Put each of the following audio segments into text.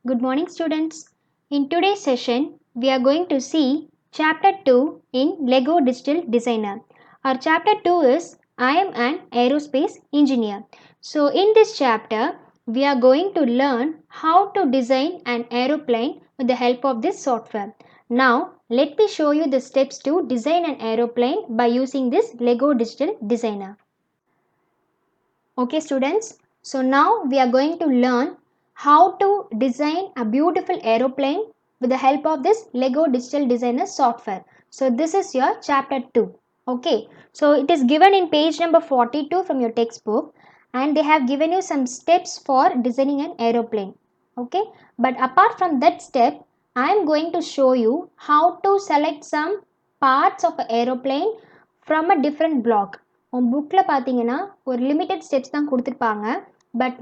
Good morning, students. In today's session, we are going to see Chapter 2 in Lego Digital Designer. Our Chapter 2 is I am an aerospace engineer. So, in this chapter, we are going to learn how to design an aeroplane with the help of this software. Now, let me show you the steps to design an aeroplane by using this Lego Digital Designer. Okay, students. So, now we are going to learn how to design a beautiful aeroplane with the help of this Lego Digital Designer software. So this is your chapter 2. Okay, so it is given in page number 42 from your textbook, and they have given you some steps for designing an aeroplane. Okay, but apart from that step, I am going to show you how to select some parts of an aeroplane from a different block. உன் புக்கில் பார்த்தீங்கன்னா ஒரு limited steps தான் கொடுத்துருப்பாங்க. But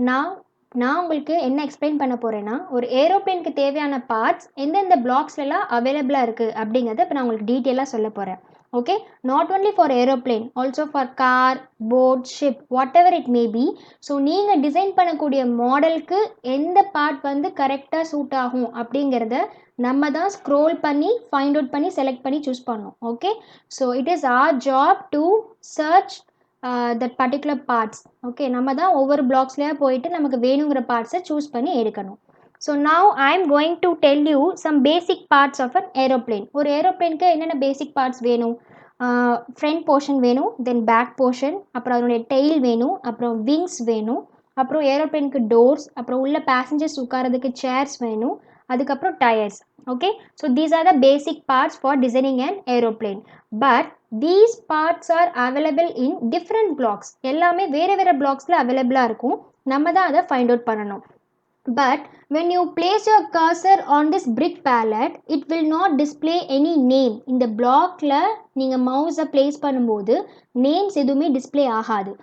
நான் உங்களுக்கு என்ன explain பண்ண போகிறேன்னா, ஒரு ஏரோப்ளேனுக்கு தேவையான பார்ட்ஸ் எந்தெந்த பிளாக்ஸ்லாம் அவைலபிளாக இருக்குது அப்படிங்கிறத இப்போ நான் உங்களுக்கு டீட்டெயிலாக சொல்ல போகிறேன். Okay, not only for aeroplane, also for car, boat, ship, whatever it may be. So நீங்கள் டிசைன் பண்ணக்கூடிய மாடலுக்கு எந்த பார்ட் வந்து கரெக்டாக சூட் ஆகும் அப்படிங்கிறத நம்ம தான் ஸ்க்ரோல் பண்ணி ஃபைண்ட் அவுட் பண்ணி செலக்ட் பண்ணி சூஸ் பண்ணோம். Okay, so it is our job to search that particular parts. Okay, நம்ம தான் ஒவ்வொரு பிளாக்ஸ்லேயே போயிட்டு நமக்கு வேணுங்கிற பார்ட்ஸை சூஸ் பண்ணி எடுக்கணும். So now I am going to tell you some basic parts of an aeroplane. ஒரு ஏரோப்ளேனுக்கு என்னென்ன பேசிக் பார்ட்ஸ் வேணும்? ஃப்ரண்ட் போர்ஷன் வேணும், தென் பேக் போர்ஷன், அப்புறம் அதனுடைய டெயில் வேணும், அப்புறம் விங்ஸ் வேணும், அப்புறம் ஏரோப்ளேனுக்கு டோர்ஸ், அப்புறம் உள்ள பேசஞ்சர்ஸ் உட்காரதுக்கு சேர்ஸ் வேணும், அதுக்கப்புறம் tyres. Okay, so these are the basic parts for designing an aeroplane. But these parts are available in different blocks. எல்லாமே வேறு வேறு பிளாக்ஸில் அவைலபிளாக இருக்கும். நம்ம தான் அதை ஃபைண்ட் அவுட் பண்ணணும். But when you place your cursor on this brick palette, it will not display any name. இந்த பிளாக்ல நீங்கள் மவுஸை பிளேஸ் பண்ணும்போது நேம்ஸ் எதுவுமே டிஸ்பிளே ஆகாது.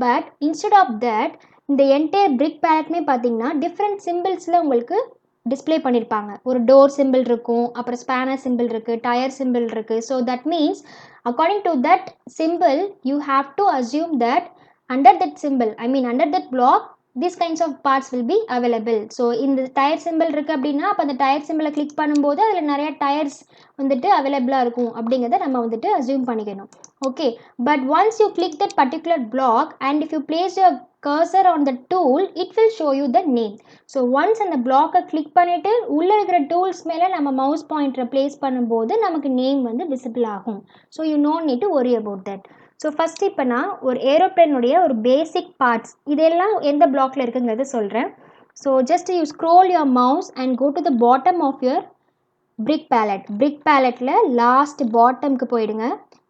பட் இன்ஸ்டெட் ஆஃப் தட், இந்த என்டையர் பிரிக் பேலட்மே பார்த்தீங்கன்னா டிஃப்ரெண்ட் சிம்பிள்ஸில் உங்களுக்கு டிஸ்பிளே பண்ணியிருப்பாங்க. ஒரு டோர் சிம்பிள் இருக்கும், அப்புறம் ஸ்பேனர் சிம்பிள் இருக்குது, டயர் சிம்பிள் இருக்குது. So that means according to that simple you have to assume that under that simple, under that block, these kinds of parts will be available. So இந்த tyre simple இருக்குது அப்படின்னா, அப்போ அந்த tyre சிம்பிளை click பண்ணும்போது அதில் நிறையா டயர்ஸ் வந்துட்டு அவைலபிளாக இருக்கும் அப்படிங்கிறத நம்ம வந்துட்டு அஸ்யூம் பண்ணிக்கணும். Okay, but once you click that particular block and if you place your cursor on the tool, it will show you the name. So once அந்த பிளாக்கை கிளிக் பண்ணிவிட்டு உள்ளே இருக்கிற டூல்ஸ் மேலே நம்ம மவுஸ் பாயிண்டரை பிளேஸ் பண்ணும்போது நமக்கு நேம் வந்து விசிபிள் ஆகும். So you no need to worry about that. So first இப்போ நான் ஒரு ஏரோப்ளேனுடைய ஒரு பேசிக் பார்ட்ஸ் இதெல்லாம் எந்த பிளாக்ல இருக்குங்கிறத சொல்கிறேன். So just you scroll your mouse and go to the bottom of your brick pallet. Brick பேலட்டில் லாஸ்ட் பாட்டம்க்கு போயிடுங்க.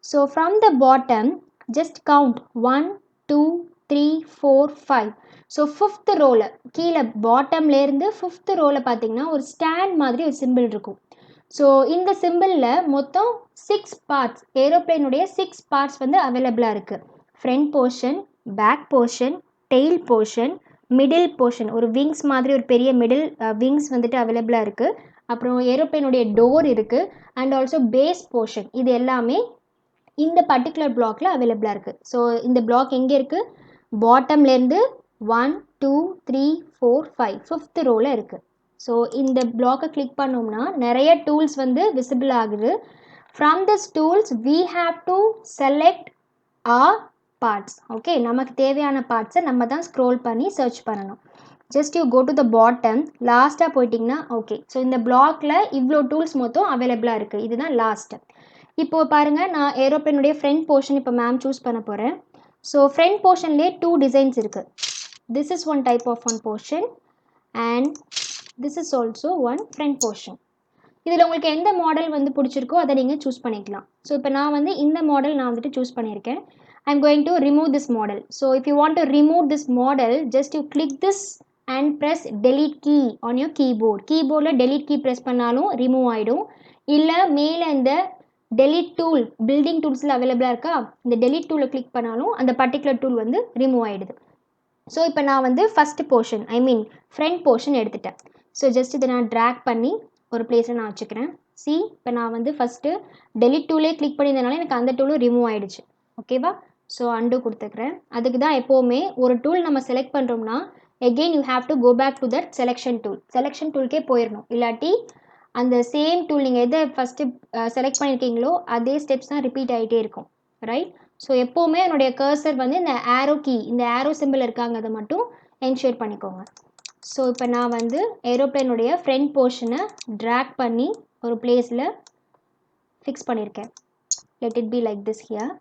So from the bottom just count 1 2 3 4 5. So fifth ரோவில் கீழே பாட்டம்லேருந்து ஃபிஃப்த் ரோவில் பார்த்தீங்கன்னா ஒரு ஸ்டாண்ட் மாதிரி ஒரு சிம்பிள் இருக்கும். ஸோ இந்த சிம்பிளில் மொத்தம் 6 பார்ட்ஸ், ஏரோப்ளேனுடைய 6 பார்ட்ஸ் வந்து அவைலபிளாக இருக்குது. Front portion, back portion, tail portion, middle portion, ஒரு விங்ஸ் மாதிரி ஒரு பெரிய மிடில் விங்ஸ் வந்துட்டு அவைலபிளாக இருக்குது. அப்புறம் ஏரோப்ளேனுடைய டோர் இருக்குது அண்ட் ஆல்சோ பேஸ் போர்ஷன். இது எல்லாமே இந்த பர்டிகுலர் பிளாக்ல அவைலபிளாக இருக்குது. ஸோ இந்த பிளாக் எங்கே இருக்குது? பாட்டம்லேருந்து 1 2 3 4 5 ஃபிஃப்த் ரோவில் இருக்குது. ஸோ இந்த பிளாக்கை கிளிக் பண்ணோம்னா நிறைய டூல்ஸ் வந்து விசிபிள் ஆகுது. From this tools we have to select our parts. Okay, நமக்கு தேவையான பார்ட்ஸை நம்ம தான் ஸ்க்ரோல் பண்ணி சர்ச் பண்ணணும். Just you go to the bottom, லாஸ்ட்டாக போயிட்டிங்கன்னா ஓகே. ஸோ இந்த பிளாக்ல இவ்வளோ டூல்ஸ் மொத்தம் அவைலபிளாக இருக்குது. இதுதான் லாஸ்ட்டு. இப்போது பாருங்கள், நான் ஏரோப்ளேனுடைய ஃப்ரண்ட் போர்ஷன் இப்போ மேம் சூஸ் பண்ண போகிறேன். ஸோ ஃப்ரண்ட் போர்ஷன்லேயே 2 டிசைன்ஸ் இருக்குது. This is one type of one portion and this is also one front portion. இதில் உங்களுக்கு எந்த மாடல் வந்து பிடிச்சிருக்கோ அதை நீங்கள் சூஸ் பண்ணிக்கலாம். ஸோ இப்போ நான் வந்து இந்த மாடல் நான் வந்துட்டு சூஸ் பண்ணியிருக்கேன். I am going to remove this model. So if you want to remove this model, just you click this and press delete key on your keyboard. கீபோர்டில் டெலீட் கீ ப்ரெஸ் பண்ணாலும் remove ஆகிடும். இல்லை மேலே இந்த delete tool, building டூல்ஸில் அவைலபிளாக இருக்கா, இந்த delete டூலை கிளிக் பண்ணாலும் அந்த பர்டிகுலர் டூல் வந்து ரிமூவ் ஆகிடுது. ஸோ இப்போ நான் வந்து ஃபஸ்ட்டு போர்ஷன் ஃப்ரண்ட் போர்ஷன் எடுத்துட்டேன். ஸோ ஜஸ்ட் இதை நான் ட்ராக் பண்ணி ஒரு பிளேஸில் நான் வச்சுக்கிறேன். இப்போ நான் வந்து ஃபஸ்ட்டு டெலிட் டூலே கிளிக் பண்ணியிருந்தனால எனக்கு அந்த டூலும் ரிமூவ் ஆகிடுச்சு. ஓகேவா? ஸோ அண்டு கொடுத்துக்கிறேன். அதுக்கு தான் எப்போவுமே ஒரு டூல் நம்ம செலக்ட் பண்ணுறோம்னா again you have to go back to that selection tool. Selection toolக்கே போயிடணும், இல்லாட்டி அந்த சேம் டூல் நீங்கள் எதை ஃபஸ்ட்டு செலக்ட் பண்ணியிருக்கீங்களோ அதே ஸ்டெப்ஸ் தான் ரிப்பீட் ஆகிட்டே இருக்கும், ரைட்? ஸோ எப்போவுமே என்னுடைய கர்சர் வந்து இந்த ஆரோ கீ, இந்த ஆரோ சிம்பிள் இருக்காங்க அதை மட்டும் என்ஷூர் பண்ணிக்கோங்க. ஸோ இப்போ நான் வந்து ஏரோப்ளேனுடைய ஃப்ரண்ட் போர்ஷனை ட்ராக் பண்ணி ஒரு பிளேஸில் ஃபிக்ஸ் பண்ணியிருக்கேன். Let it be like this here.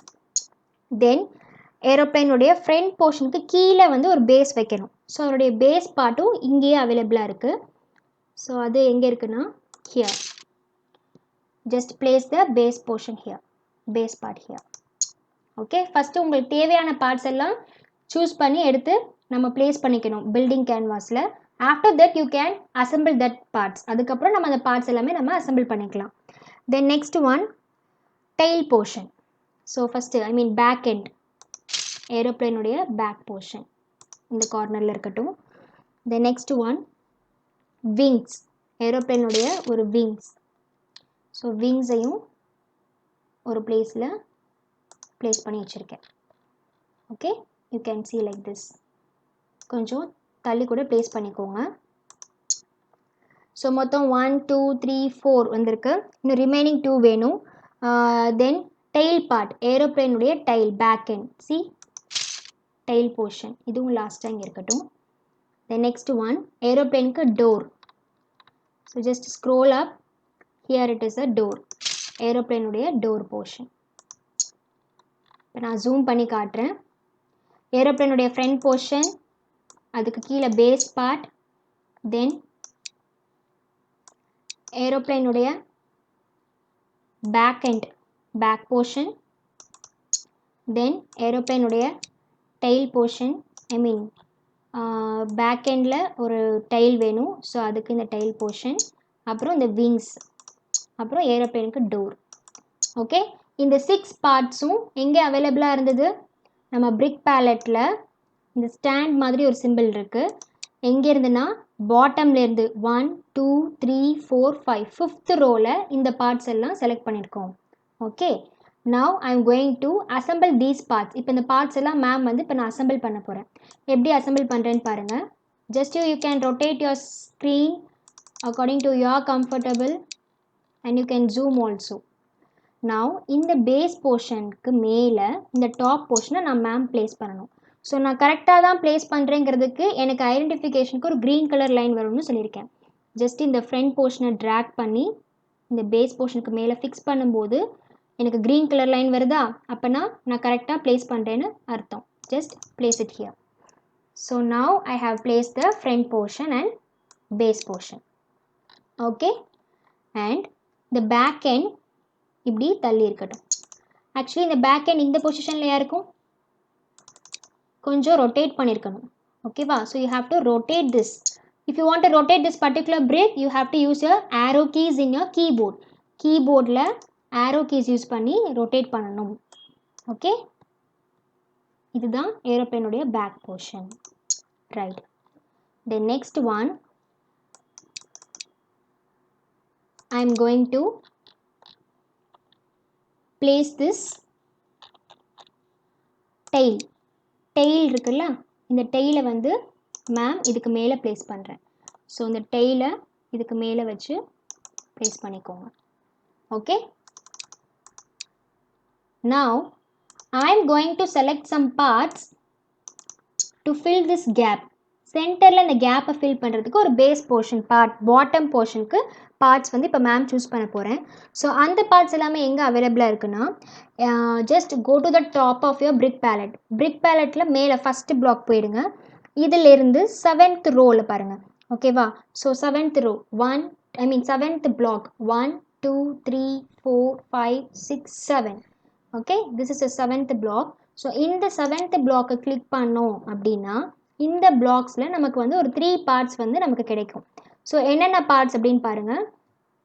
Then ஏரோப்ளேனுடைய ஃப்ரண்ட் போர்ஷனுக்கு கீழே வந்து ஒரு பேஸ் வைக்கணும். ஸோ அதனுடைய பேஸ் பார்ட்டும் இங்கேயே அவைலபிளாக இருக்குது. ஸோ அது எங்கே இருக்குன்னா here. Just place the base portion here, base part here. Okay, first உங்களுக்கு தேவையான பார்ட்ஸ் எல்லாம் சூஸ் பண்ணி எடுத்து நம்ம பிளேஸ் பண்ணிக்கணும் பில்டிங் கேன்வாஸில். After that you can assemble that parts. அதுக்கப்புறம் நம்ம அந்த பார்ட்ஸ் எல்லாமே நம்ம அசம்பிள் பண்ணிக்கலாம். Then next one tail portion. So first I mean back end, ஏரோப்ளேனுடைய பேக் போர்ஷன் இந்த கார்னரில் இருக்கட்டும். தென் நெக்ஸ்ட் ஒன் விங்ஸ், ஏரோப்ளேனுடைய ஒரு விங்ஸ். ஸோ விங்ஸையும் ஒரு பிளேஸில் ப்ளேஸ் பண்ணி வச்சுருக்கேன். Okay, you can see like this. கொஞ்சம் தள்ளி கூட ப்ளேஸ் பண்ணிக்கோங்க. ஸோ மொத்தம் 1 2 3 4 வந்திருக்கு. இன்னும் ரிமைனிங் 2 வேணும். தென் டெயில் பார்ட், ஏரோப்ளேனுடைய tail back end, see tail portion, இதுவும் லாஸ்ட்டாக இங்கே இருக்கட்டும். தென் நெக்ஸ்ட் ஒன் ஏரோப்ளேனுக்கு door. So just scroll up, here it is a door, ஏரோப்ளேனுடைய டோர் போர்ஷன். இப்போ நான் ஜூம் பண்ணி காட்டுறேன். ஏரோப்ளேனுடைய ஃப்ரண்ட் போர்ஷன், அதுக்கு கீழே பேஸ் பார்ட், தென் ஏரோப்ளேனுடைய பேக் எண்ட் பேக் போர்ஷன், தென் ஏரோப்ளேனுடைய டெயில் போர்ஷன். ஐ மீன் பேக் எண்டில் ஒரு டெயில் வேணும், ஸோ அதுக்கு இந்த டெயில் போர்ஷன், அப்புறம் இந்த விங்ஸ், அப்புறம் ஏரோப்ளேனுக்கு டோர். ஓகே, இந்த 6 பார்ட்ஸும் எங்கே அவைலபிளாக இருந்தது? நம்ம பிரிக் பேலட்டில் இந்த ஸ்டாண்ட் மாதிரி ஒரு சிம்பிள் இருக்குது. எங்கே இருந்துன்னா பாட்டம்லேருந்து 1 2 3 4 5 5th ரோவில் இந்த பார்ட்ஸ் எல்லாம் செலக்ட் பண்ணியிருக்கோம். Okay, now I am going to assemble these parts. இப்போ இந்த பார்ட்ஸ் எல்லாம் மேம் வந்து இப்போ நான் அசம்பிள் பண்ண போகிறேன். எப்படி அசம்பிள் பண்ணுறேன்னு பாருங்கள். Just you can rotate your screen according to your comfortable and you can zoom also. Now இந்த பேஸ் போர்ஷனுக்கு மேலே இந்த டாப் போர்ஷனை நான் மேம் ப்ளேஸ் பண்ணணும். ஸோ நான் கரெக்டாக தான் ப்ளேஸ் பண்ணுறேங்கிறதுக்கு எனக்கு ஐடென்டிஃபிகேஷனுக்கு ஒரு க்ரீன் கலர் லைன் வரும்னு சொல்லியிருக்கேன். ஜஸ்ட் இந்த ஃப்ரண்ட் போர்ஷனை ட்ராக் பண்ணி இந்த பேஸ் போர்ஷனுக்கு மேலே ஃபிக்ஸ் பண்ணும்போது எனக்கு க்ரீன் கலர் லைன் வருதா, அப்போனா நான் கரெக்டாக ப்ளேஸ் பண்ணுறேன்னு அர்த்தம். Just place it here. So now I have place the front portion and base portion. Okay, and இந்த பேக் எண்ட் இப்படி தள்ளி இருக்கட்டும். ஆக்சுவலி இந்த பேக் எண்ட் இந்த பொசிஷனில் இருக்கும், கொஞ்சம் ரொட்டேட் பண்ணியிருக்கணும். ஓகேவா? So you have to rotate this. If you want to rotate this particular brick, you have to use your arrow keys in your keyboard. கீபோர்டில் ஆரோ கீஸ் யூஸ் பண்ணி rotate பண்ணணும். Okay, இதுதான் ஏரோப்ளேனுடைய back portion, right? Then next one I am going to place this tail. Tail இருக்குல்ல, இந்த டெயிலை வந்து ma'am இதுக்கு மேலே ப்ளேஸ் பண்ணுறேன். ஸோ இந்த டெயிலை இதுக்கு மேலே வச்சு ப்ளேஸ் பண்ணிக்கோங்க. Okay, now I am going to select some parts to fill this gap. சென்டரில் இந்த கேப்பை ஃபில் பண்ணுறதுக்கு ஒரு பேஸ் போர்ஷன் பார்ட், பாட்டம் போர்ஷனுக்கு பார்ட்ஸ் வந்து இப்போ மேம் சூஸ் பண்ண போகிறேன். ஸோ அந்த பார்ட்ஸ் எல்லாமே எங்கே அவைலபிளாக இருக்குன்னா, just go to the top of your brick pallet. Brick பேலட்டில் மேலே ஃபஸ்ட்டு பிளாக் போயிடுங்க. இதிலிருந்து 7th ரோவில் பாருங்கள். ஓகேவா? So 7th row 7th block 1 2 3 4 5 6 7. Okay, this is a 7th block. So இந்த 7th பிளாக்கை கிளிக் பண்ணோம் அப்படின்னா இந்த பிளாக்ஸில் நமக்கு வந்து ஒரு 3 பார்ட்ஸ் வந்து நமக்கு கிடைக்கும். ஸோ என்னென்ன பார்ட்ஸ் அப்படின்னு பாருங்கள்.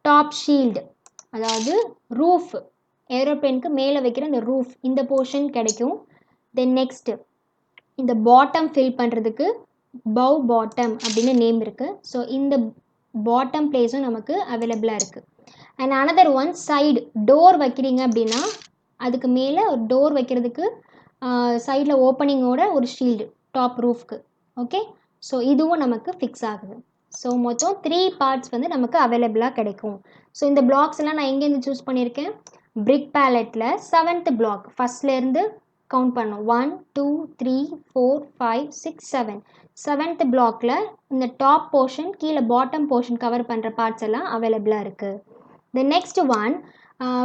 டாப் ஷீல்டு, அதாவது ரூஃப், ஏரோப்ளேனுக்கு மேலே வைக்கிற இந்த ரூஃப், இந்த போர்ஷன் கிடைக்கும். தென் நெக்ஸ்ட்டு இந்த பாட்டம் ஃபில் பண்ணுறதுக்கு பவ் பாட்டம் அப்படின்னு நேம் இருக்குது. ஸோ இந்த பாட்டம் பிளேஸும் நமக்கு அவைலபிளாக இருக்குது. And another one side door வைக்கிறீங்க அப்படின்னா அதுக்கு மேலே ஒரு டோர் வைக்கிறதுக்கு சைடில் ஓப்பனிங்கோட ஒரு ஷீல்டு டாப் ரூஃப்க்கு. ஓகே, ஸோ இதுவும் நமக்கு ஃபிக்ஸ் ஆகுது. ஸோ மொத்தம் 3 பார்ட்ஸ் வந்து நமக்கு அவைலபிளாக கிடைக்கும். ஸோ இந்த பிளாக்ஸ் எல்லாம் நான் எங்கேருந்து சூஸ் பண்ணியிருக்கேன்? பிரிக் பேலட்டில் 7th பிளாக் ஃபஸ்ட்லேருந்து கவுண்ட் பண்ணோம். 1 2 3 4 5 6 7 7th பிளாக்ல இந்த டாப் போர்ஷன் கீழே பாட்டம் போர்ஷன் கவர் பண்ணுற பார்ட்ஸ் எல்லாம் அவைலபிளாக இருக்குது. The next one,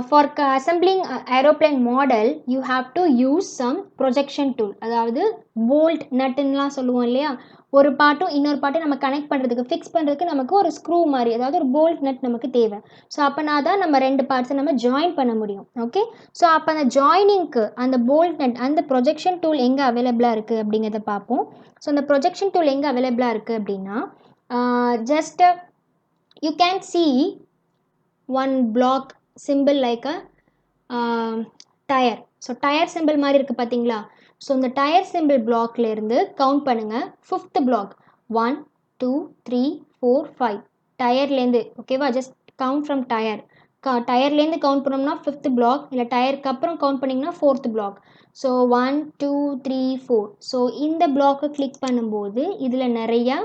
for assembling aeroplane model you have to use some projection tool. அதாவது போல்ட் நட்டுன்னெலாம் சொல்லுவோம் இல்லையா, ஒரு பார்ட்டும் இன்னொரு பார்ட்டும் நம்ம கனெக்ட் பண்ணுறதுக்கு ஃபிக்ஸ் பண்ணுறதுக்கு நமக்கு ஒரு ஸ்க்ரூ மாதிரி, அதாவது ஒரு போல்ட் நட் நமக்கு தேவை. ஸோ அப்போனா தான் நம்ம 2 பார்ட்ஸை நம்ம ஜாயின் பண்ண முடியும். ஓகே, ஸோ அப்போ அந்த ஜாயினிங்க்கு அந்த போல்ட் நட் அந்த ப்ரொஜெக்ஷன் டூல் எங்கே அவைலபிளாக இருக்குது அப்படிங்கிறத பார்ப்போம். ஸோ அந்த ப்ரொஜெக்ஷன் டூல் எங்கே அவைலபிளாக இருக்குது அப்படின்னா, just you can see one block symbol like a tire. So tyre symbol மாதிரி இருக்குது பார்த்தீங்களா? ஸோ இந்த டயர் சிம்பிள் பிளாக்லேருந்து கவுண்ட் பண்ணுங்கள். 5th பிளாக் 1 2 3 4 5 டயர்லேருந்து. ஓகேவா, ஜஸ்ட் கவுண்ட் ஃப்ரம் டயர். டயர்லேருந்து கவுண்ட் பண்ணோம்னா 5th பிளாக், இல்லை டயருக்கு அப்புறம் கவுண்ட் பண்ணிங்கன்னா 4th பிளாக். ஸோ 1 2 3 4. ஸோ இந்த பிளாக்கை கிளிக் பண்ணும்போது இதில் நிறையா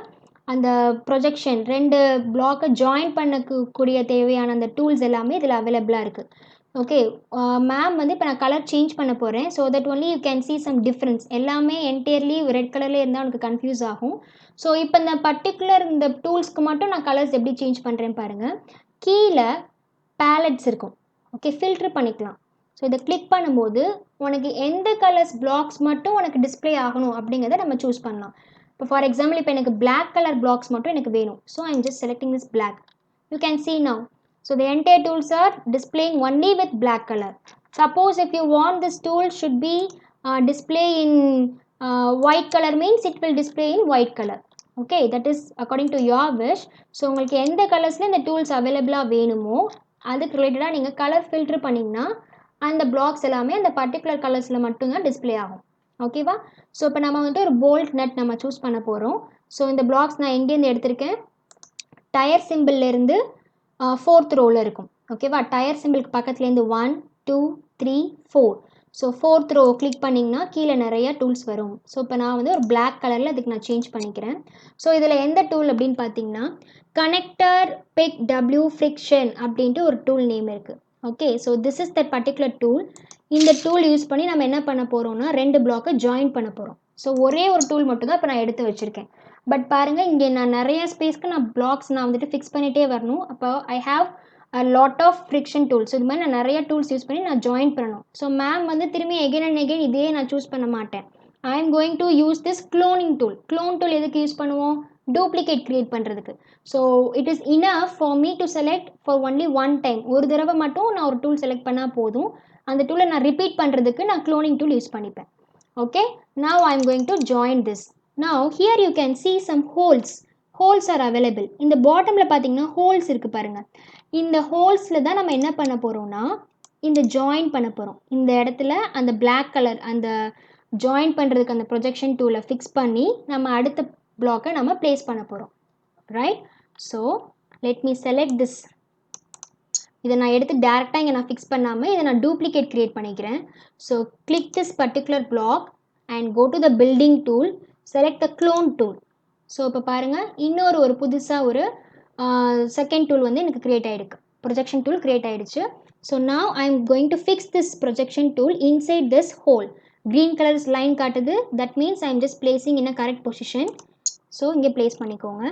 அந்த ப்ரொஜெக்ஷன் 2 பிளாக்கை ஜாயின் பண்ணக்கூடிய தேவையான அந்த டூல்ஸ் எல்லாமே இதில் அவைலபிளாக இருக்குது. ஓகே மேம் வந்து இப்போ நான் கலர் சேஞ்ச் பண்ண போகிறேன். So that only you can see some difference. எல்லாமே என்டையர்லி ரெட் கலரில் இருந்தால் உனக்கு கன்ஃபியூஸ் ஆகும். ஸோ இப்போ இந்த பர்டிகுலர் இந்த டூல்ஸ்க்கு மட்டும் நான் கலர்ஸ் எப்படி சேஞ்ச் பண்ணுறேன் பாருங்கள். கீழே பேலட்ஸ் இருக்கும். ஓகே, ஃபில்ட்ரு பண்ணிக்கலாம். ஸோ இதை கிளிக் பண்ணும்போது உனக்கு எந்த கலர்ஸ் பிளாக்ஸ் மட்டும் உனக்கு டிஸ்பிளே ஆகணும் அப்படிங்கிறத நம்ம சூஸ் பண்ணலாம். இப்போ ஃபார் எக்ஸாம்பிள் இப்போ எனக்கு பிளாக் கலர் பிளாக்ஸ் மட்டும் எனக்கு வேணும். So I am just selecting this block. You can see now. So the entire tools are displaying only with black color. Suppose if you want this tool should be display in white color, means it will display in white color. Okay, that is according to your wish. So உங்களுக்கு எந்த கலர்ஸில் இந்த tools அவைலபிளாக வேணுமோ அதுக்கு ரிலேட்டடாக நீங்கள் colour filter பண்ணிங்கன்னா அந்த பிளாக்ஸ் எல்லாமே அந்த பர்டிகுலர் கலர்ஸில் மட்டும்தான் டிஸ்பிளே ஆகும். ஓகேவா, ஸோ இப்போ நம்ம வந்துட்டு ஒரு போல்ட் நட் நம்ம சூஸ் பண்ண போகிறோம். ஸோ இந்த பிளாக்ஸ் நான் எங்கேருந்து எடுத்திருக்கேன்? டயர் சிம்பிள்லேருந்து 4th ரோவில் இருக்கும். ஓகேவா, டயர் சிம்பிளுக்கு பக்கத்துலேருந்து 1 2 3 4. ஸோ 4th ரோ கிளிக் பண்ணிங்கன்னா கீழே நிறைய டூல்ஸ் வரும். ஸோ இப்போ நான் வந்து ஒரு பிளாக் கலரில் அதுக்கு நான் சேஞ்ச் பண்ணிக்கிறேன். ஸோ இதில் எந்த டூல் அப்படின்னு பார்த்தீங்கன்னா கனெக்டர் பிக் டபிள்யூ ஃப்ரிக்ஷன் அப்படின்ட்டு ஒரு டூல் நேம் இருக்குது. Okay, so this is that particular tool. இந்த டூல் யூஸ் பண்ணி நம்ம என்ன பண்ண போகிறோம்னா 2 பிளாக்கை ஜாயின் பண்ண போகிறோம். ஸோ ஒரே ஒரு டூல் மட்டும் தான் இப்போ நான் எடுத்து வச்சுருக்கேன். பட் பாருங்கள், இங்கே நான் நிறைய ஸ்பேஸ்க்கு நான் பிளாக்ஸ் நான் வந்துட்டு ஃபிக்ஸ் பண்ணிகிட்டே வரணும். அப்போ I have a lot of friction tools. இது மாதிரி நான் நிறைய டூல்ஸ் யூஸ் பண்ணி நான் ஜாயின் பண்ணணும். ஸோ மேம் வந்து திரும்பி எகெயின் அண்ட் எகெயின் இதே நான் சூஸ் பண்ண மாட்டேன். ஐ am going to use this cloning tool. Clone tool எதுக்கு யூஸ் பண்ணுவோம்? டூப்ளிகேட் க்ரியேட் பண்ணுறதுக்கு. So it is enough for me to select for only one time. ஒரு தடவை மட்டும் நான் ஒரு டூல் செலக்ட் பண்ணால் போதும். அந்த டூலை நான் ரிப்பீட் பண்ணுறதுக்கு நான் க்ளோனிங் டூல் யூஸ் பண்ணிப்பேன். Okay, now I am going to join this. Now here you can see some holes. Holes are available. இந்த பாட்டமில் பார்த்தீங்கன்னா ஹோல்ஸ் இருக்குது பாருங்கள். இந்த ஹோல்ஸில் தான் நம்ம என்ன பண்ண போகிறோம்னா இந்த ஜாயின் பண்ண போகிறோம். இந்த இடத்துல அந்த பிளாக் கலர் அந்த ஜாயின் பண்ணுறதுக்கு அந்த ப்ரொஜெக்ஷன் டூலை ஃபிக்ஸ் பண்ணி நம்ம அடுத்த பிளாக்கை நம்ம ப்ளேஸ் பண்ண போகிறோம். Right, so let me select this. இதை நான் எடுத்து டேரெக்டாக இங்கே நான் ஃபிக்ஸ் பண்ணாமல் இதை நான் டூப்ளிகேட் க்ரியேட் பண்ணிக்கிறேன். So click this particular block and go to the building tool, select the clone tool. So இப்போ பாருங்கள், இன்னொரு புதுசாக ஒரு செகண்ட் டூல் வந்து எனக்கு க்ரியேட் ஆகிருக்கு. ப்ரொஜெக்ஷன் டூல் க்ரியேட் ஆகிடுச்சு. So now I am going to fix this projection tool inside this hole. Green colours line காட்டுது, that means I am just placing in a correct position. So இங்கே place பண்ணிக்கோங்க.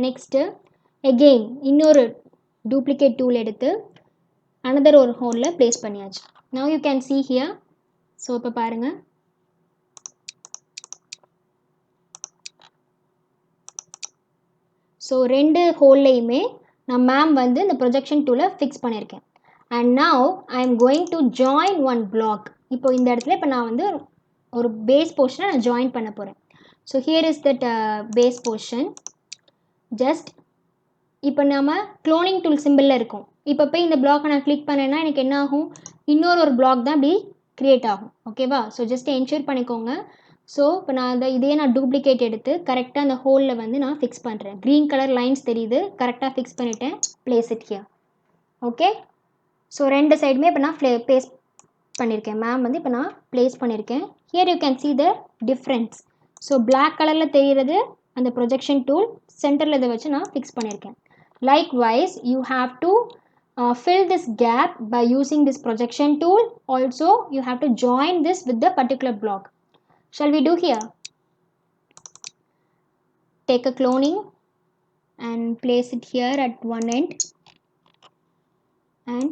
Next again இன்னொரு duplicate tool எடுத்து another ஒரு ஹோலில் place பண்ணியாச்சு. Now you can see here. So இப்போ பாருங்கள், ஸோ 2 ஹோல்லையுமே நான் மேம் வந்து இந்த ப்ரொஜெக்ஷன் டூலை ஃபிக்ஸ் பண்ணியிருக்கேன். And now I am going to join one block. இப்போ இந்த இடத்துல இப்போ நான் வந்து ஒரு பேஸ் போர்ஷனை நான் ஜாயின் பண்ண போகிறேன். So here is that base portion. Just இப்போ நம்ம க்ளோனிங் டூல் சிம்பிளில் இருக்கும். இப்போ போய் இந்த பிளாக்கை நான் கிளிக் பண்ணேன்னா எனக்கு என்ன ஆகும்? இன்னொரு பிளாக் தான் இப்படி க்ரியேட் ஆகும். ஓகேவா, ஸோ ஜஸ்ட் என்ஷூர் பண்ணிக்கோங்க. ஸோ இப்போ நான் இதையே நான் டூப்ளிகேட் எடுத்து கரெக்டாக அந்த ஹோலில் வந்து நான் ஃபிக்ஸ் பண்ணுறேன். க்ரீன் கலர் லைன்ஸ் தெரியுது, கரெக்டாக ஃபிக்ஸ் பண்ணிவிட்டேன். Place it here. Okay, so 2 சைடுமே இப்போ நான் ப்ளேஸ் பண்ணியிருக்கேன். மேம் வந்து இப்போ நான் ப்ளேஸ் பண்ணியிருக்கேன். Here you can see the difference. ஸோ பிளாக் கலரில் தெரிகிறது அந்த ப்ரொஜெக்ஷன் டூல் சென்டரில் இதை வச்சு நான் ஃபிக்ஸ் பண்ணியிருக்கேன். Likewise, you have to fill this gap by using this projection tool. Also, you have to join this with the particular block. Shall we do here? Take a cloning and place it here at one end, and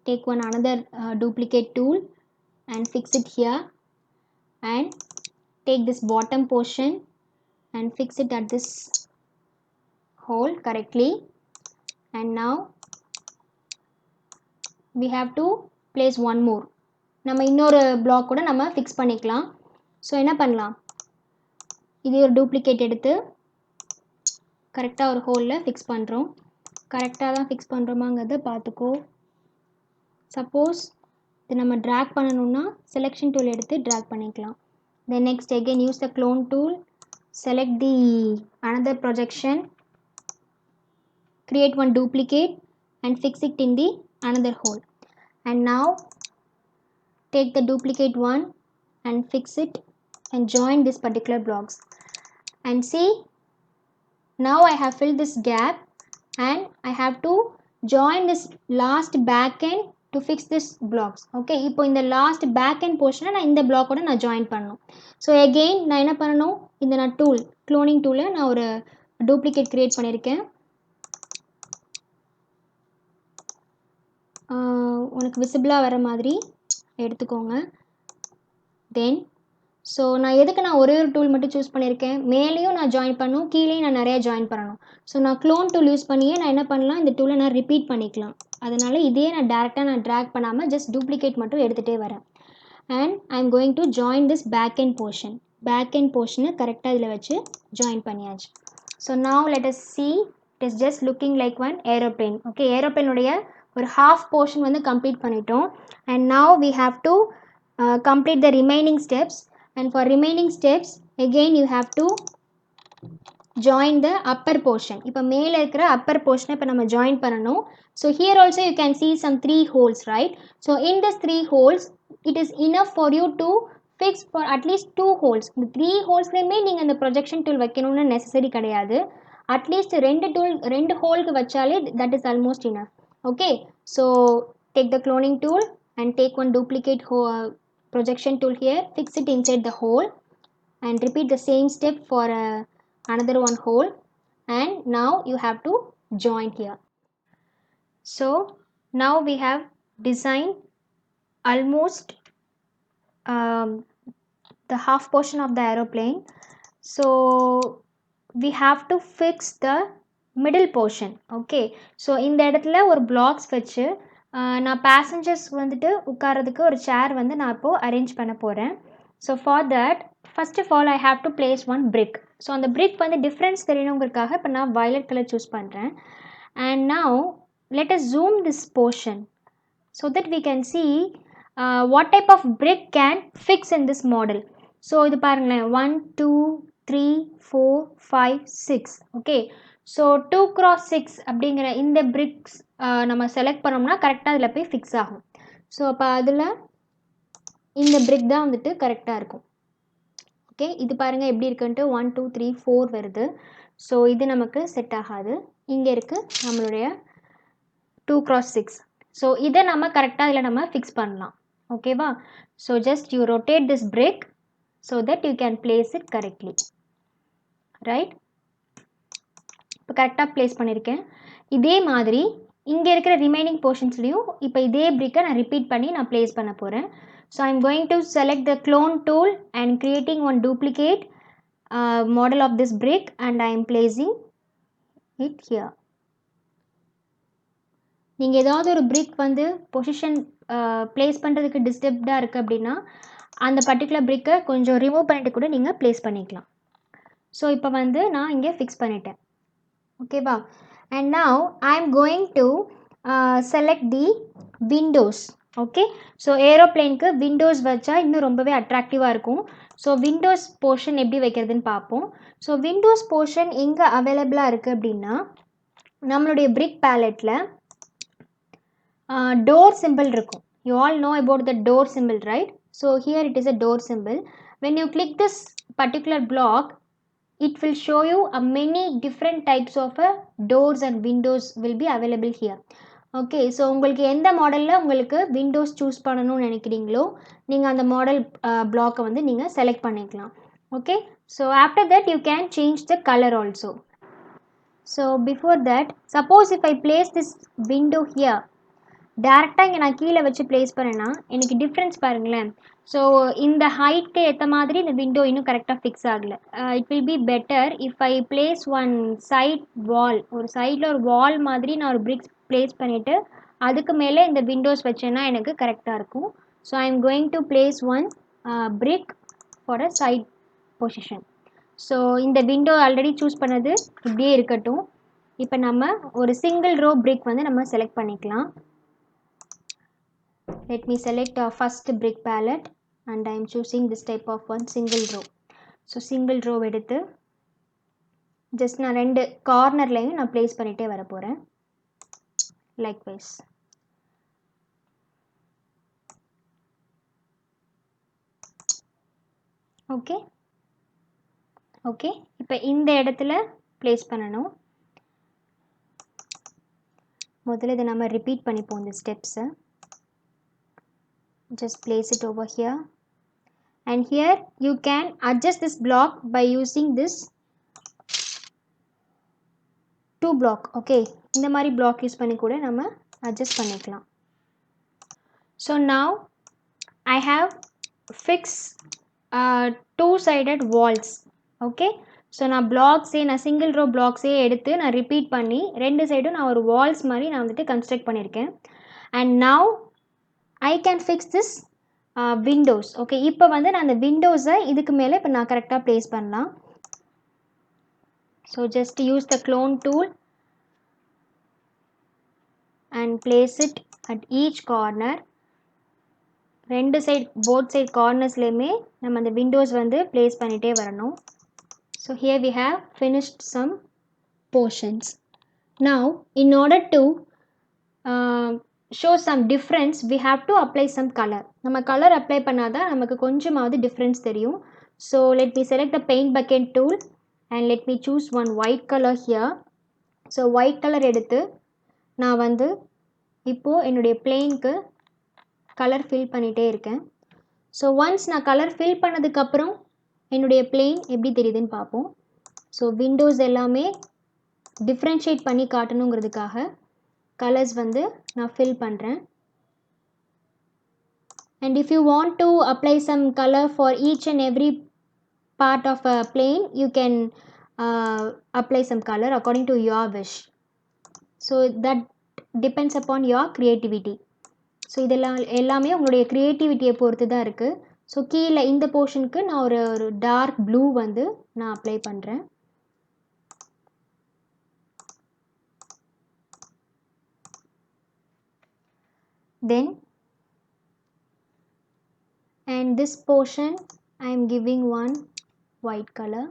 take one another duplicate tool and fix it here, and take this bottom portion and fix it at this hole correctly. And now we have to place one more. நம்ம இன்னொரு black கூட நம்ம fix பண்ணிக்கலாம். So என்ன பண்ணலாம், இது ஒரு duplicate எடுத்து கரெக்டாக ஒரு ஹோலில் ஃபிக்ஸ் பண்ணுறோம். கரெக்டாக தான் ஃபிக்ஸ் பண்ணுறோமாங்கிறத பார்த்துக்கோ. சப்போஸ் இது நம்ம ட்ராக் பண்ணணும்னா செலெக்ஷன் டூல் எடுத்து ட்ராக் பண்ணிக்கலாம். Then next again use the clone tool, select the another projection, create one duplicate and fix it in the another hole. And now take the duplicate one and fix it and join this particular blocks. And see, now I have filled this gap and I have to join this last back end to fix this blocks. Okay, இப்போ இந்த last back end portion நான் இந்த block ஓட நான் join பண்ணணும். So again நான் என்ன பண்ணணும், இந்த நான் tool cloning tool நான் ஒரு duplicate create பண்ணியிருக்கேன். உனக்கு விசிபிளாக வர மாதிரி எடுத்துக்கோங்க. தென் ஸோ நான் எதுக்கு நான் ஒரே ஒரு டூல் மட்டும் சூஸ் பண்ணியிருக்கேன், மேலேயும் நான் ஜாயின் பண்ணணும், கீழேயும் நான் நிறையா ஜாயின் பண்ணணும். ஸோ நான் க்ளோன் டூல் யூஸ் பண்ணியே நான் என்ன பண்ணலாம், இந்த டூலை நான் ரிப்பீட் பண்ணிக்கலாம். அதனால் இதே நான் டேரெக்டாக நான் ட்ராக் பண்ணாமல் ஜஸ்ட் டூப்ளிகேட் மட்டும் எடுத்துகிட்டே வரேன். And I am going to join this back end portion. Back end போர்ஷனை கரெக்டாக இதில் வச்சு ஜாயின் பண்ணியாச்சு. So now let us see, it is just looking like one aeroplane. Okay, ஏரோப்ளேனுடைய ஒரு half portion வந்து கம்ப்ளீட் பண்ணிட்டோம். and now we have to complete the remaining steps. And for remaining steps again you have to join the upper portion. இப்போ மேலே இருக்கிற upper portion இப்போ நம்ம join பண்ணணும். so here also you can see some 3 holes, right? so in this 3 holes it is enough for you to fix for at least 2 holes. இந்த 3 ஹோல்ஸ்லேயுமே நீங்கள் அந்த projection tool வைக்கணும்னு நெசசரி கிடையாது. அட்லீஸ்ட் 2 ஹோலுக்கு வச்சாலே that is almost enough. okay, so take the cloning tool and take one duplicate projection tool here, fix it inside the hole and repeat the same step for another one hole. And now you have to join here. So now we have designed almost the half portion of the aeroplane. So we have to fix the middle portion. okay, so இந்த இடத்துல ஒரு blocks வச்சு நான் passengers வந்துட்டு உட்காரதுக்கு ஒரு சேர் வந்து நான் இப்போது அரேஞ்ச் பண்ண போகிறேன். So for that first of all I have to place one brick. So அந்த பிரிக் வந்து டிஃப்ரென்ஸ் தெரியணுங்கிறதுக்காக இப்போ நான் வயலட் கலர் சூஸ் பண்ணுறேன். And now let us zoom this portion so that we can see what type of brick can fix in this model. So இது பாருங்களேன், 1 2 3 4 5 6. Okay, so 2x6 அப்படிங்கிற இந்த பிரிக்ஸ் நம்ம செலக்ட் பண்ணோம்னா கரெக்டாக அதில் போய் ஃபிக்ஸ் ஆகும். ஸோ அப்போ அதில் இந்த பிரிக் தான் வந்துட்டு கரெக்டாக இருக்கும். ஓகே, இது பாருங்கள் எப்படி இருக்குன்ட்டு 1 2 3 4 வருது. ஸோ இது நமக்கு செட் ஆகாது. இங்கே இருக்குது நம்மளுடைய 2x6. ஸோ இதை நம்ம கரெக்டாக இதில் நம்ம ஃபிக்ஸ் பண்ணலாம். ஓகேவா? So just you rotate this brick so that you can place it correctly. Right, இப்போ கரெக்டாக ப்ளேஸ் பண்ணியிருக்கேன். இதே மாதிரி இங்கே இருக்கிற ரிமைனிங் போர்ஷன்ஸ்லையும் இப்போ இதே பிரிக்கை நான் ரிப்பீட் பண்ணி நான் ப்ளேஸ் பண்ண போகிறேன். So I am going to select the clone tool and creating one duplicate model of this brick and I am placing it here. நீங்கள் ஏதாவது ஒரு பிரிக் வந்து பொசிஷன் ப்ளேஸ் பண்ணுறதுக்கு டிஸ்டர்ப்டாக இருக்குது அப்படின்னா அந்த பர்டிகுலர் பிரிக்கை கொஞ்சம் ரிமூவ் பண்ணிட்டு கூட நீங்கள் ப்ளேஸ் பண்ணிக்கலாம். ஸோ இப்போ வந்து நான் இங்கே ஃபிக்ஸ் பண்ணிட்டேன். ஓகேவா? and now I am going to select the windows. Okay, so ஏரோப்ளேனுக்கு விண்டோஸ் வச்சா இன்னும் ரொம்பவே அட்ராக்டிவாக இருக்கும். ஸோ விண்டோஸ் போர்ஷன் எப்படி வைக்கிறதுன்னு பார்ப்போம். ஸோ விண்டோஸ் போர்ஷன் எங்கே அவைலபிளாக இருக்குது அப்படின்னா நம்மளுடைய பிரிக் பேலட்டில் டோர் சிம்பிள் இருக்கும். You all know about the door simple, right? So here it is a door simple. when you click this particular block it will show you many different types of doors and windows will be available here. Okay, so உங்களுக்கு எந்த மாடலில் உங்களுக்கு Windows choose பண்ணணும்னு நினைக்கிறீங்களோ நீங்கள் அந்த model பிளாக்கை வந்து நீங்கள் செலக்ட் பண்ணிக்கலாம். Okay, so after that you can change the colour also. So before that, suppose if I place this window here, டேரெக்டாக இங்கே நான் கீழே வச்சு ப்ளேஸ் பண்ணேன்னா எனக்கு டிஃப்ரென்ஸ் பாருங்களேன். ஸோ இந்த ஹைட்க்கு ஏற்ற மாதிரி இந்த விண்டோ இன்னும் கரெக்டாக ஃபிக்ஸ் ஆகலை. It will be better if I place one side wall, ஒரு சைடில் ஒரு வால் மாதிரி நான் ஒரு பிரிக்ஸ் ப்ளேஸ் பண்ணிவிட்டு அதுக்கு மேலே இந்த விண்டோஸ் வச்சேன்னா எனக்கு கரெக்டாக இருக்கும். So I am going to place one brick for a side position. So இந்த விண்டோ ஆல்ரெடி சூஸ் பண்ணது இப்படியே இருக்கட்டும். இப்போ நம்ம ஒரு சிங்கிள் ரோ பிரிக் வந்து நம்ம செலக்ட் பண்ணிக்கலாம். Let me select a first brick palette and I am choosing this type of one single row. So single row எடுத்து just நான் ரெண்டு கார்னர்லையும் நான் place பண்ணிட்டே வர போகிறேன். Likewise. ஓகே ஓகே, இப்போ இந்த இடத்துல place பண்ணணும். முதல்ல இதை நம்ம ரிப்பீட் பண்ணிப்போம் இந்த ஸ்டெப்ஸை. Just place it over here, and here you can adjust this block by using this 2 block. okay, இந்த மாதிரி block யூஸ் பண்ணி கூட நம்ம adjust பண்ணிக்கலாம். So now I have fixed two-sided walls. okay, so நான் blocks நான் single row blocks எடுத்து நான் repeat பண்ணி ரெண்டு சைடும் நான் ஒரு walls மாதிரி நான் வந்துட்டு construct பண்ணியிருக்கேன். and now I can fix this windows. okay, இப்போ வந்து நான் அந்த விண்டோஸை இதுக்கு மேலே இப்போ நான் கரெக்டாக ப்ளேஸ் பண்ணலாம். So just use the clone tool and place it at each corner. ரெண்டு சைட் போத் சைட் கார்னர்ஸ்லேயுமே நம்ம அந்த விண்டோஸ் வந்து ப்ளேஸ் பண்ணிகிட்டே வரணும். So here we have finished some portions. Now in order to show some difference, we have to apply some color. நம்ம color apply பண்ணாதான் நமக்கு கொஞ்சமாவது difference தெரியும். So let me select the paint bucket tool and let me choose one white color here. So white color எடுத்து நான் வந்து இப்போ என்னுடைய planeக்கு color fill பண்ணிட்டே இருக்கேன். So once நான் color fill பண்ணதுக்கப்புறம் என்னுடைய plane எப்படி தெரியுதுன்னு பார்ப்போம். So windows எல்லாமே differentiate பண்ணி காட்டணுங்கிறதுக்காக colors வந்து நான் fill பண்ணுறேன். and if you want to apply some color for each and every part of a plane, you can apply some color according to your wish. So that depends upon your creativity. So இதெல்லாம் எல்லாமே உங்களுடைய க்ரியேட்டிவிட்டியை பொறுத்து தான் இருக்குது. So கீழே இந்த போர்ஷனுக்கு நான் ஒரு டார்க் ப்ளூ வந்து நான் அப்ளை பண்ணுறேன். then and this portion I am giving one white color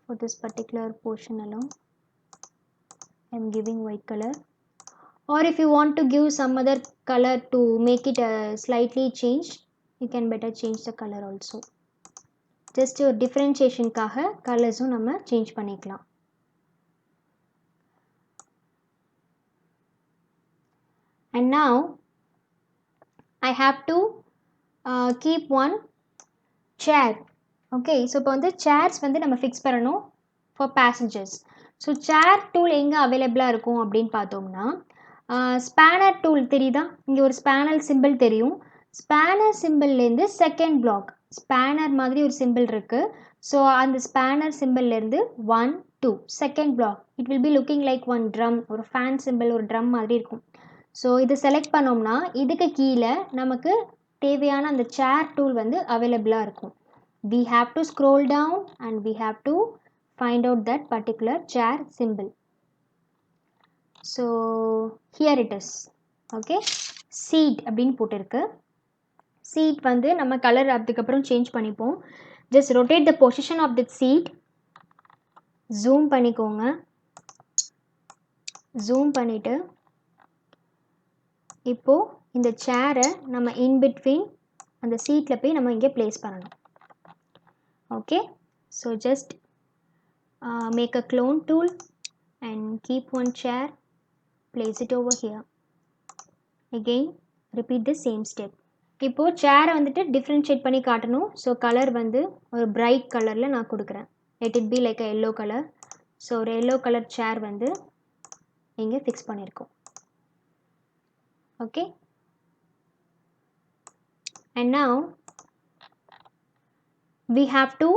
for this particular portion alone. I am giving white color, or if you want to give some other color to make it slightly change, you can better change the color also. just ஒரு differentiationக்காக கலர்ஸும் நம்ம change பண்ணிக்கலாம். and now I have to keep one chair. okay, so இப்போ வந்து chairs வந்து நம்ம fix பண்ணணும் for passengers. So chair tool எங்கே அவைலபிளாக இருக்கும் அப்படின்னு பார்த்தோம்னா, ஸ்பேனர் டூல் தெரியுதா? இங்கே ஒரு ஸ்பேனர் சிம்பிள் தெரியும். ஸ்பேனர் சிம்பிள்லேருந்து செகண்ட் பிளாக் ஸ்பேனர் மாதிரி ஒரு சிம்பிள் இருக்குது. ஸோ அந்த ஸ்பேனர் சிம்பிள்லேருந்து 1 2 second block it will be looking like one drum, ஒரு ஃபேன் சிம்பிள், ஒரு ட்ரம் மாதிரி இருக்கும். ஸோ இதை செலக்ட் பண்ணோம்னா இதுக்கு கீழே நமக்கு தேவையான அந்த சேர் டூல் வந்து அவைலபிளாக இருக்கும். we have to scroll down and we have to find out that particular chair symbol. so here it is. okay, seat அப்படின்னு போட்டிருக்கு. seat வந்து நம்ம கலர் அதுக்கப்புறம் சேஞ்ச் பண்ணிப்போம். just rotate the position of the seat, zoom பண்ணிக்கோங்க. zoom பண்ணிட்டு இப்போ இந்த சேரை நம்ம in between அந்த சீட்டில் போய் நம்ம இங்கே ப்ளேஸ் பண்ணணும். Okay, So just make a clone tool and keep one chair, place it over here. Again repeat the same step. இப்போ சேரை வந்துட்டு டிஃப்ரென்ஷியேட் பண்ணி காட்டணும். ஸோ கலர் வந்து ஒரு பிரைட் கலரில் நான் கொடுக்குறேன். Let it be like a yellow colour. So ஒரு எல்லோ கலர் சேர் வந்து இங்கே ஃபிக்ஸ் பண்ணியிருக்கோம். Okay, and now we have to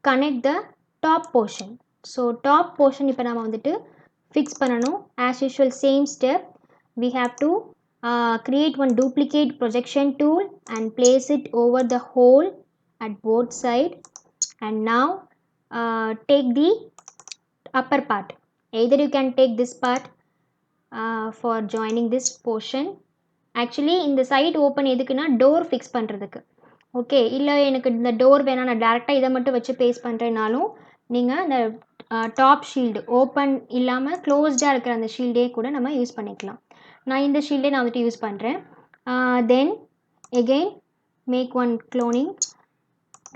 connect the top portion. So top portion இப்போ நம்ம வந்துட்டு ஃபிக்ஸ் பண்ணணும். as usual same step we have to create one duplicate projection tool and place it over the hole at both side, and now take the upper part. Either you can take this part for joining this portion. Actually இந்த side open எதுக்குன்னா door fix பண்ணுறதுக்கு. Okay, இல்லை எனக்கு இந்த door வேணாம், நான் டேரெக்டாக இதை மட்டும் வச்சு பேஸ்ட் பண்ணுறேனாலும் நீங்கள் அந்த டாப் ஷீல்டு ஓப்பன் இல்லாமல் க்ளோஸ்டாக இருக்கிற அந்த ஷீல்டே கூட நம்ம யூஸ் பண்ணிக்கலாம். நான் இந்த ஷீல்டே நான் வந்துட்டு யூஸ் பண்ணுறேன். தென் again make one cloning,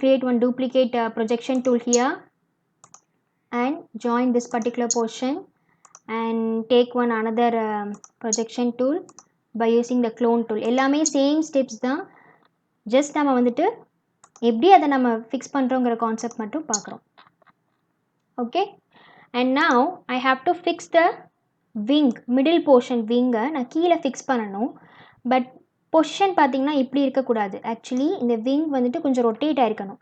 create one duplicate projection tool here and join this particular portion and take one another projection tool by using the clone tool. எல்லாமே சேம் ஸ்டெப்ஸ் தான், ஜஸ்ட் நம்ம வந்துட்டு எப்படி அதை நம்ம ஃபிக்ஸ் பண்ணுறோங்கிற கான்செப்ட் மட்டும் பார்க்குறோம். Okay, and now I have to fix the wing, middle portion விங்கை நான் கீழே ஃபிக்ஸ் பண்ணணும். பட் பொசிஷன் பார்த்திங்கன்னா இப்படி இருக்கக்கூடாது. ஆக்சுவலி இந்த விங் வந்துட்டு கொஞ்சம் ரொட்டேட் ஆகிருக்கணும்.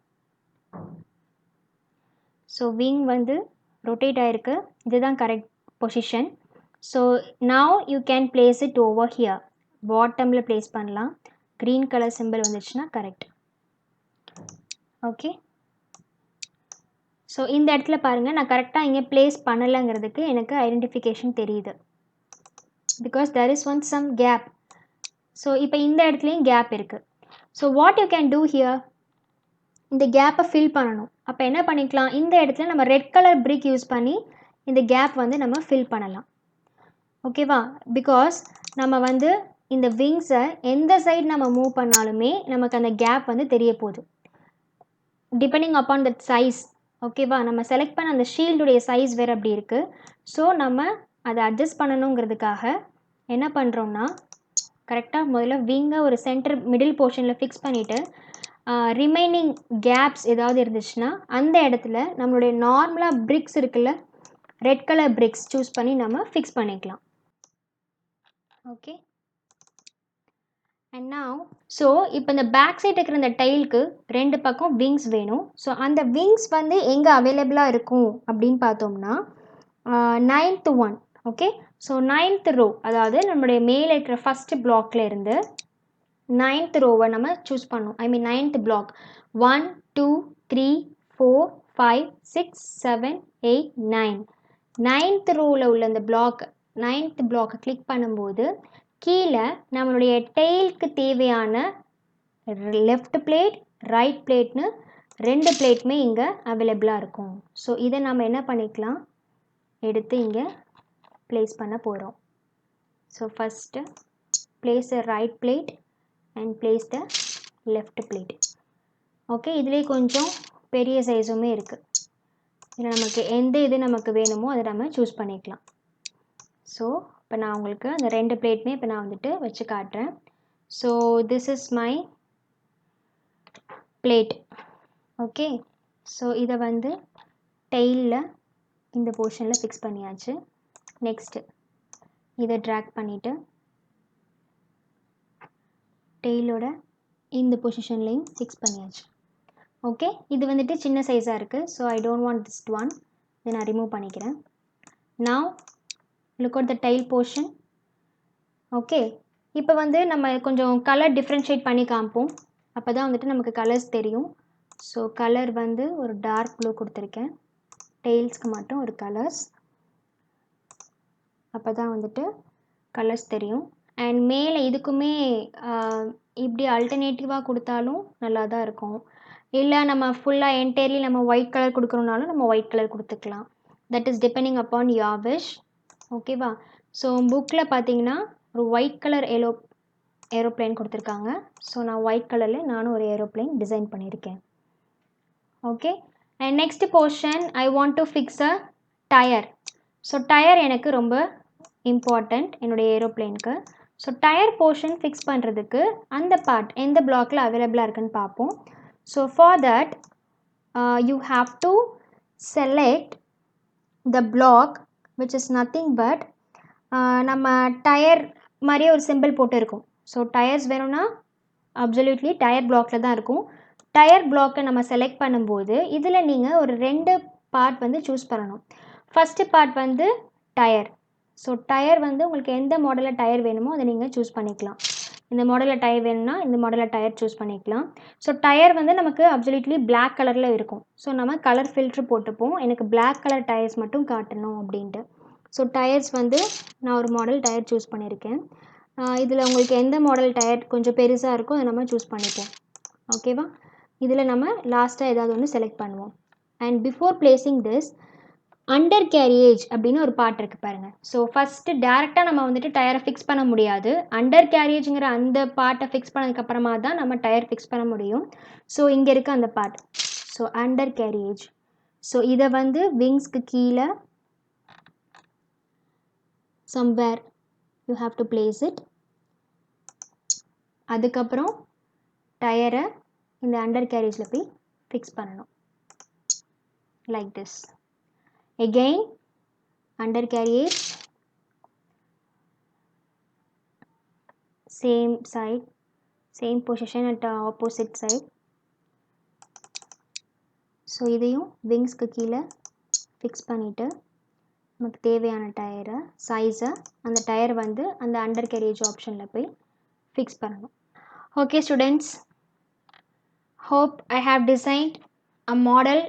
ஸோ விங் வந்து ரொட்டேட் ஆகிருக்கு, இதுதான் correct position. So now you can place it over here. பாட்டமில் பிளேஸ் பண்ணலாம். க்ரீன் கலர் சிம்பிள் வந்துச்சுன்னா கரெக்ட். ஓகே, ஸோ இந்த இடத்துல பாருங்கள், நான் கரெக்டாக இங்கே பிளேஸ் பண்ணலைங்கிறதுக்கு எனக்கு ஐடென்டிஃபிகேஷன் தெரியுது. Because there is one some gap. So இப்போ இந்த இடத்துலையும் கேப் இருக்குது. So what you can do here, இந்த கேப்பை ஃபில் பண்ணணும். அப்போ என்ன பண்ணிக்கலாம், இந்த இடத்துல நம்ம ரெட் கலர் பிரிக் யூஸ் பண்ணி இந்த கேப் வந்து நம்ம ஃபில் பண்ணலாம். ஓகேவா, பிகாஸ் நம்ம வந்து இந்த விங்ஸை எந்த சைடு நம்ம மூவ் பண்ணாலுமே நமக்கு அந்த கேப் வந்து தெரிய போகுது, டிபெண்டிங் அப்பான் தட் சைஸ். ஓகேவா, நம்ம செலக்ட் பண்ண அந்த ஷீல்டுடைய சைஸ் வேறு அப்படி இருக்குது. ஸோ நம்ம அதை அட்ஜஸ்ட் பண்ணணுங்கிறதுக்காக என்ன பண்ணுறோம்னா, கரெக்டாக முதல்ல விங்கை ஒரு சென்டர் மிடில் போர்ஷனில் ஃபிக்ஸ் பண்ணிவிட்டு ரிமைனிங் கேப்ஸ் ஏதாவது இருந்துச்சுன்னா அந்த இடத்துல நம்மளுடைய நார்மலாக பிரிக்ஸ் இருக்குல்ல, ரெட் கலர் பிரிக்ஸ் சூஸ் பண்ணி நம்ம ஃபிக்ஸ் பண்ணிக்கலாம். ஓகே, அண்ட் நவ் ஸோ இப்போ இந்த பேக் சைட் இருக்கிற இந்த டைலுக்கு ரெண்டு பக்கம் விங்ஸ் வேணும். ஸோ அந்த விங்ஸ் வந்து எங்கே அவைலபிளாக இருக்கும் அப்படின்னு பார்த்தோம்னா 9th one. Okay, so 9th row, அதாவது நம்மளுடைய மேலே இருக்கிற ஃபஸ்ட்டு பிளாக்ல இருந்து 9th ரோவை நம்ம சூஸ் பண்ணோம். ஐ மீன் 9th பிளாக் 1 2 3 4 5 6 7 8 9. 9th ரோவில் உள்ள இந்த பிளாக் 9th பிளாக்கை கிளிக் பண்ணும்போது கீழே நம்மளுடைய டெய்லுக்கு தேவையான லெஃப்ட் பிளேட் ரைட் பிளேட்னு ரெண்டு பிளேட்டுமே இங்கே அவைலபிளாக இருக்கும். ஸோ இதை நம்ம என்ன பண்ணிக்கலாம், எடுத்து இங்கே place பண்ண போகிறோம். So first place the right plate and place the left plate. Okay, இதுலேயே கொஞ்சம் பெரிய சைஸுமே இருக்குது. இதில் நமக்கு எந்த இது நமக்கு வேணுமோ அதை நம்ம சூஸ் பண்ணிக்கலாம். ஸோ இப்போ நான் உங்களுக்கு அந்த ரெண்டு பிளேட்டுமே இப்போ நான் வந்துட்டு வச்சு காட்டுறேன். So this is my plate. Okay, so இதை வந்து டெய்லில் இந்த போர்ஷனில் ஃபிக்ஸ் பண்ணியாச்சு. நெக்ஸ்ட்டு இதை ட்ராக் பண்ணிவிட்டு டெய்லோட இந்த பொசிஷன்லேயும் ஃபிக்ஸ் பண்ணியாச்சு. ஓகே, இது வந்துட்டு சின்ன சைஸாக இருக்குது. So I don't want this one, இதை நான் ரிமூவ் பண்ணிக்கிறேன். Now look at the tail portion. Okay, இப்போ வந்து நம்ம கொஞ்சம் கலர் டிஃப்ரென்ஷியேட் பண்ணி காமிப்போம், அப்போ தான் வந்துட்டு நமக்கு கலர்ஸ் தெரியும். ஸோ கலர் வந்து ஒரு டார்க் ப்ளூ கொடுத்துருக்கேன், டெய்ல்ஸ்க்கு மட்டும் ஒரு கலர்ஸ், அப்போ தான் வந்துட்டு கலர்ஸ் தெரியும். அண்ட் மேலே இதுக்குமே இப்படி அல்டர்னேட்டிவாக கொடுத்தாலும் நல்லா தான் இருக்கும். இல்லை நம்ம ஃபுல்லாக என்டையர்லி நம்ம ஒயிட் கலர் கொடுக்குறோனாலும் நம்ம ஒயிட் கலர் கொடுத்துக்கலாம். That is depending upon your wish. ஓகேவா, ஸோ புக்கில் பார்த்தீங்கன்னா ஒரு ஒயிட் கலர் ஏரோப்ளேன் கொடுத்துருக்காங்க. ஸோ நான் ஒயிட் கலரில் நானும் ஒரு ஏரோப்ளேன் டிசைன் பண்ணியிருக்கேன். Okay, and next portion I want to fix a tire. So tire எனக்கு ரொம்ப important என்னுடைய ஏரோப்ளேனுக்கு. ஸோ டயர் போர்ஷன் ஃபிக்ஸ் பண்ணுறதுக்கு அந்த பார்ட் எந்த பிளாக்கில் அவைலபிளாக இருக்குன்னு பார்ப்போம். So for that you have to select the block which is nothing but நம்ம டயர் மாதிரியே ஒரு சிம்பிள் போட்டு இருக்கும். ஸோ டயர்ஸ் வேணும்னா அப்சல்யூட்லி டயர் பிளாக்கில் தான் இருக்கும். டயர் பிளாக்கை நம்ம செலக்ட் பண்ணும்போது இதில் நீங்கள் ஒரு 2 பார்ட் வந்து சூஸ் பண்ணணும். ஃபஸ்ட்டு பார்ட் வந்து டயர். ஸோ டயர் வந்து உங்களுக்கு எந்த மாடலில் டயர் வேணுமோ அதை நீங்கள் சூஸ் பண்ணிக்கலாம். இந்த மாடலில் டயர் வேணும்னா இந்த மாடலில் டயர் சூஸ் பண்ணிக்கலாம். ஸோ டயர் வந்து நமக்கு அப்சல்யூட்லி பிளாக் கலரில் இருக்கும். ஸோ நம்ம கலர் ஃபில்ட்ரு போட்டுப்போம், எனக்கு பிளாக் கலர் டயர்ஸ் மட்டும் காட்டணும் அப்படின்ட்டு. ஸோ டயர்ஸ் வந்து நான் ஒரு மாடல் டயர் சூஸ் பண்ணியிருக்கேன். இதில் உங்களுக்கு எந்த மாடல் டயர் கொஞ்சம் பெருசாக இருக்கோ அதை நம்ம சூஸ் பண்ணிப்போம். ஓகேவா? இதில் நம்ம லாஸ்ட்டாக ஏதாவது ஒன்று செலக்ட் பண்ணுவோம். And before placing this under carriage அப்படின்னு ஒரு பார்ட் இருக்குது பாருங்கள். ஸோ ஃபஸ்ட்டு டேரெக்டாக நம்ம வந்துட்டு டயரை ஃபிக்ஸ் பண்ண முடியாது. அண்டர் கேரியேஜுங்கிற அந்த பார்ட்டை ஃபிக்ஸ் பண்ணதுக்கப்புறமா தான் நம்ம டயர் ஃபிக்ஸ் பண்ண முடியும். ஸோ இங்கே இருக்க அந்த part, so under carriage. So இதை வந்து விங்ஸ்க்கு கீழே somewhere you have to place it. அதுக்கப்புறம் டயரை இந்த அண்டர் கேரியேஜில் போய் ஃபிக்ஸ் பண்ணணும் like this. again under carriage, same side, same position at the opposite side. So இதையும் விங்ஸ்க்கு கீழே ஃபிக்ஸ் பண்ணிவிட்டு நமக்கு தேவையான டயரை சைஸை அந்த டயர் வந்து அந்த அண்டர் கேரியேஜ் ஆப்ஷனில் போய் ஃபிக்ஸ் பண்ணணும். Okay students, hope I have designed a model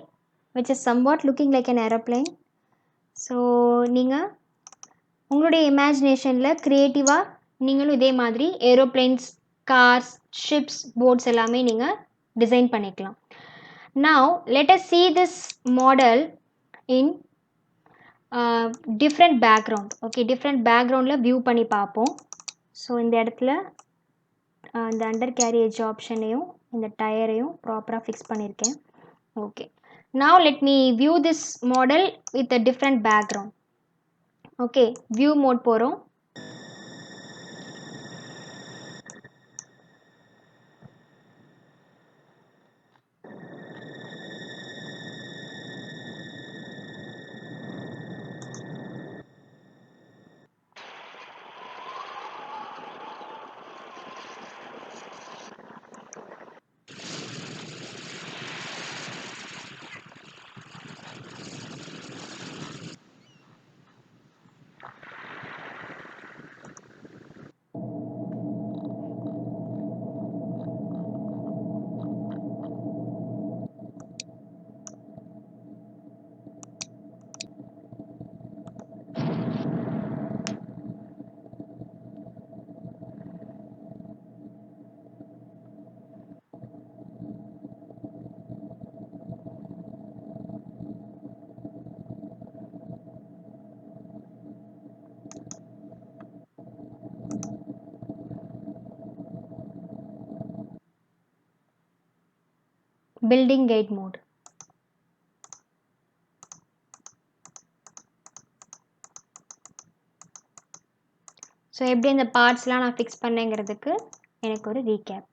which is somewhat looking like an aeroplane. So நீங்கள் உங்களுடைய இமேஜினேஷனில் க்ரியேட்டிவாக நீங்களும் இதே மாதிரி ஏரோப்ளேன்ஸ், கார்ஸ், ஷிப்ஸ், போட்ஸ் எல்லாமே நீங்கள் டிசைன் பண்ணிக்கலாம். Now let us see this model in different background. Okay, different பேக்ரவுண்டில் view பண்ணி பார்ப்போம். ஸோ இந்த இடத்துல இந்த அண்டர் கேரியேஜ் ஆப்ஷனையும் இந்த டயரையும் ப்ராப்பராக ஃபிக்ஸ் பண்ணியிருக்கேன். Okay, now let me view this model with a different background. Okay, view mode போகிறோம். building gate mode. ஸோ எப்படி இந்த பார்ட்ஸ்லாம் நான் ஃபிக்ஸ் பண்ணேங்கிறதுக்கு எனக்கு ஒரு recap.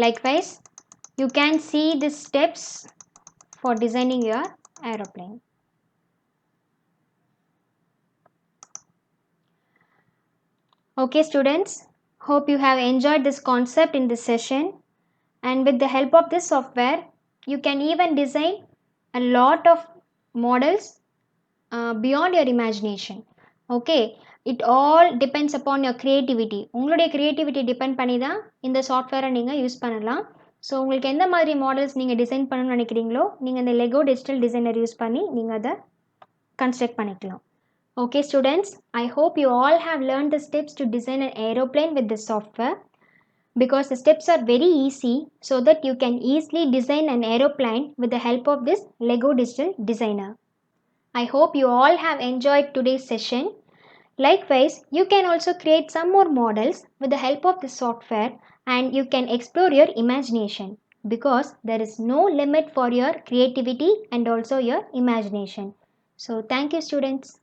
Likewise, you can see the steps for designing your aeroplane. Okay students, hope you have enjoyed this concept in this session, and with the help of this software you can even design a lot of models beyond your imagination. Okay, it all depends upon your creativity. உங்களுடைய creativity depend பண்ணி தான் இந்த சாஃப்ட்வேரை நீங்கள் use பண்ணலாம். So உங்களுக்கு எந்த மாதிரி மாடல்ஸ் நீங்கள் டிசைன் பண்ணணும்னு நினைக்கிறீங்களோ நீங்கள் இந்த லெகோ டிஜிட்டல் டிசைனர் யூஸ் பண்ணி நீங்கள் அதை கன்ஸ்ட்ரக்ட் பண்ணிக்கலாம். Okay students, I hope you all have learned the steps to design an aeroplane with this software. because the steps are very easy so that you can easily design an aeroplane with the help of this Lego Digital Designer. I hope you all have enjoyed today's session. Likewise, you can also create some more models with the help of the software and you can explore your imagination because there is no limit for your creativity and also your imagination. So, thank you, students.